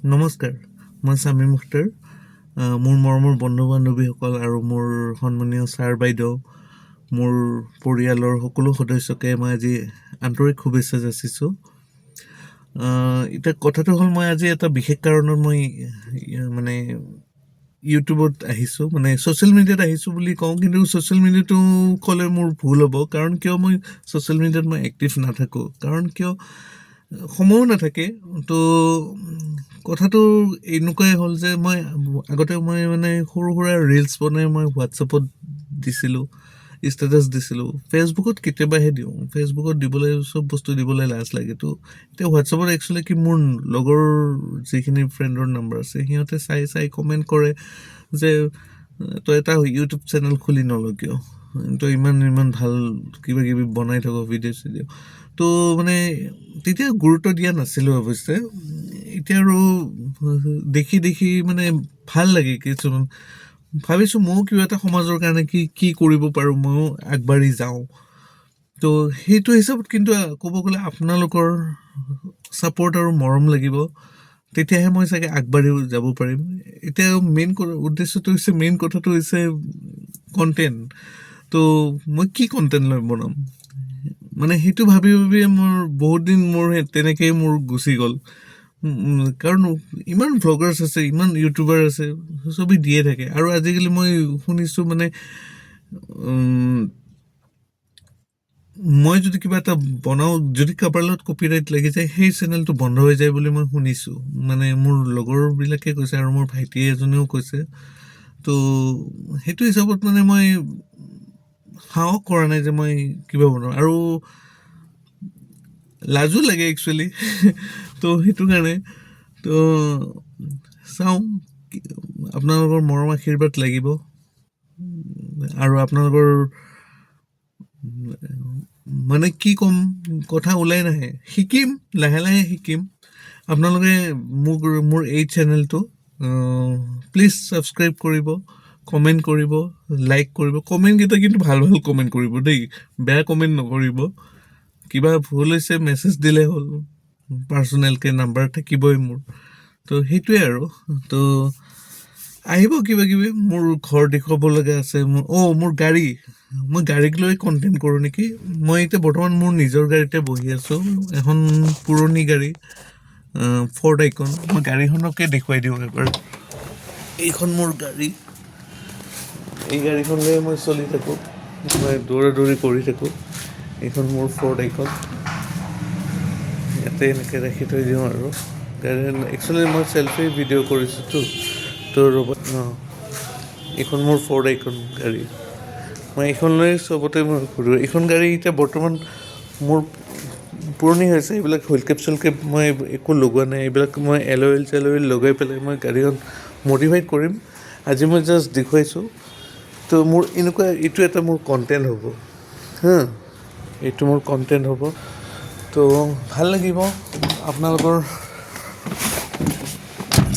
নমস্কাৰ, মই স্বামী মুখতাৰ। মোৰ মৰমৰ বন্ধু বান্ধৱীসকল আৰু মোৰ সন্মানীয় ছাৰ বাইদেউ, মোৰ পৰিয়ালৰ সকলো সদস্যকে মই আজি আন্তৰিক শুভেচ্ছা যাচিছোঁ। এতিয়া কথাটো হ'ল, মই আজি এটা বিশেষ কাৰণত মই মানে ইউটিউবত আহিছোঁ, মানে ছ'চিয়েল মিডিয়াত আহিছোঁ বুলি কওঁ, কিন্তু ছ'চিয়েল মিডিয়াটো ক'লে মোৰ ভুল হ'ব। কাৰণ কিয় মই ছ'চিয়েল মিডিয়াত মই এক্টিভ নাথাকোঁ, কাৰণ কিয় সময়ো নাথাকে। তো কথাটো এনেকুৱাই হ'ল যে মই আগতে মানে সৰু সুৰা ৰিলছ বনাই মই হোৱাটছএপত দিছিলোঁ, ষ্টেটাছ দিছিলোঁ। ফেচবুকত কেতিয়াবাহে দিওঁ, ফেচবুকত দিবলৈ চব বস্তু দিবলৈ লাজ লাগে। তো এতিয়া হোৱাটছএপত একচুৱেলি কি, মোৰ লগৰ যিখিনি ফ্ৰেণ্ডৰ নাম্বাৰ আছে সিহঁতে চাই কমেণ্ট কৰে যে তই এটা ইউটিউব চেনেল খুলি নল কিয়, তই ইমান ভাল কিবা কিবি বনাই থাক ভিডিঅ' তো মানে তেতিয়া গুৰুত্ব দিয়া নাছিলোঁ অৱশ্যে। এতিয়া আৰু দেখি মানে ভাল লাগে কিছুমান। ভাবিছোঁ ময়ো কিবা এটা সমাজৰ কাৰণে কি কৰিব পাৰোঁ, ময়ো আগবাঢ়ি যাওঁ। তো সেইটো হিচাপত কিন্তু ক'ব গ'লে আপোনালোকৰ ছাপোৰ্ট আৰু মৰম লাগিব, তেতিয়াহে মই চাগে আগবাঢ়ি যাব পাৰিম। এতিয়া উদ্দেশ্যটো হৈছে, মেইন কথাটো হৈছে কণ্টেণ্ট। তো মই কি কণ্টেণ্ট লৈ বনাম, মানে সেইটো ভাবি মোৰ বহুত দিন তেনেকেই মোৰ গুচি গ'ল। কাৰণ ইমান ভ্লগাৰ্ছ আছে, ইমান ইউটিউবাৰ আছে, চবেই দিয়ে থাকে। আৰু আজিকালি মই শুনিছোঁ মানে মই যদি কিবা এটা বনাওঁ, যদি কাৰোবাৰ লগত কপিৰাইট লাগি যায়, সেই চেনেলটো বন্ধ হৈ যায় বুলি মই শুনিছোঁ। মানে মোৰ লগৰবিলাকে কৈছে আৰু মোৰ ভাইটি এজনেও কৈছে। তো সেইটো হিচাপত মানে মই সাহস কৰা নাই যে মই কিবা বনাওঁ, আৰু লাজো লাগে একচুৱেলি। তো সেইটো কাৰণে তো চাওঁ, আপোনালোকৰ মৰম আশীৰ্বাদ লাগিব। আৰু আপোনালোকৰ মানে কি ক'ম, কথা ওলাই নাহে। শিকিম, লাহে লাহে শিকিম। আপোনালোকে মোৰ এই চেনেলটো প্লিজ ছাবস্ক্ৰাইব কৰিব, কমেণ্ট কৰিব, লাইক কৰিব। কমেণ্টকেইটা কিন্তু ভাল কমেণ্ট কৰিব দেই, বেয়া কমেণ্ট নকৰিব। কিবা ভুল হৈছে মেছেজ দিলে হ'ল, পাৰ্চনেলকৈ নাম্বাৰ থাকিবই মোৰ। তো সেইটোৱে আৰু। তো আহিব কিবা কিবি, মোৰ ঘৰ দেখুৱাব লগা আছে। মোৰ গাড়ী, মই গাড়ীক লৈ কণ্টেণ্ট কৰোঁ নেকি। মই এতিয়া বৰ্তমান মোৰ নিজৰ গাড়ীতে বহি আছোঁ, এখন পুৰণি গাড়ী, ফৰ্ড আইকন। মই গাড়ীখনকে দেখুৱাই দিওঁ এবাৰ। এইখন মোৰ গাড়ী, এই গাড়ীখন লৈ মই চলি থাকোঁ, মই দৌৰি কৰি থাকোঁ। এইখন মোৰ ফৰ্ড আইকন, ইয়াতে এনেকৈ ৰাখি থৈ দিওঁ। আৰু গাড়ী একচুৱেলি মই চেল্ফি ভিডিঅ' কৰিছোঁতো, তো এইখন মোৰ ফৰ্ড আইকন গাড়ী। মই এইখন লৈ চবতে মই ঘূৰোঁ। এইখন গাড়ী এতিয়া বৰ্তমান মোৰ পুৰণি হৈছে, এইবিলাক হুইল কেপ মই একো লগোৱা নাই। এইবিলাক মই এল'ইল লগাই পেলাই মই গাড়ীখন মডিফাইড কৰিম। আজি মই জাষ্ট দেখুৱাইছোঁ। তো মোৰ এনেকুৱা, এইটো এটা মোৰ কণ্টেণ্ট হ'ব, এইটো মোৰ কণ্টেণ্ট হ'ব। তো ভাল লাগিব, আপোনালোকৰ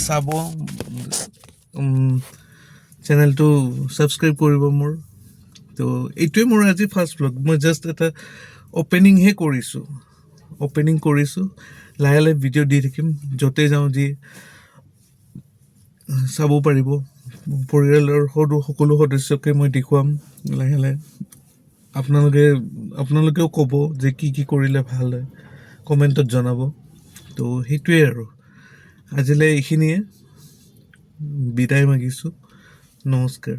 চাব, চেনেলটো ছাবস্ক্ৰাইব কৰিব মোৰ। তো এইটোৱে মোৰ আজি ফাৰ্ষ্ট ভ্লগ। মই জাষ্ট এটা অ'পেনিংহে কৰিছোঁ, লাহে লাহে ভিডিঅ' দি থাকিম, য'তে যাওঁ যি চাব পাৰিব। পৰিয়ালৰ সকলো সদস্যকে মই দেখুৱাম লাহে লাহে। আপোনালোকেও ক'ব যে কি কৰিলে ভাল হয়, কমেণ্টত জনাব। তো সেইটোৱে আৰু, আজিলৈ এইখিনিয়ে, বিদায় মাগিছোঁ। নমস্কাৰ।